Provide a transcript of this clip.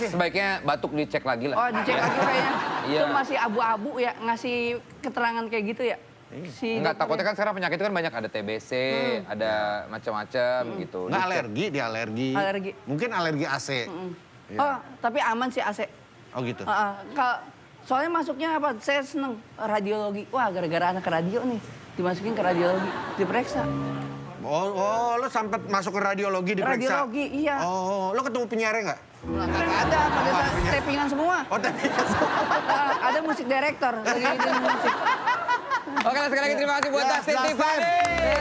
Sebaiknya batuk dicek lagi lah. Oh, dicek lagi kayaknya. Iya. Itu masih abu-abu ya, ngasih keterangan kayak gitu ya? Enggak, takutnya kan sekarang penyakit itu kan banyak. Ada TBC, ada macam-macam gitu. Nggak Dicek. alergi, dia alergi. Alergi. Mungkin alergi AC. Iya. Oh, tapi aman sih AC. Oh gitu. Soalnya masuknya apa? Saya seneng radiologi. Wah, gara-gara anak radio nih. Dimasukin ke radiologi, diperiksa. Oh, lo sampai masuk ke radiologi diperiksa? Radiologi, iya. Oh, lo ketemu penyiarnya nggak? Nggak ada, pada tappingan semua. Oh, tapi Ada musik director, lagi musik. Oke, sekali lagi terima kasih buat Ya, Dustin Dustin. Tiffany.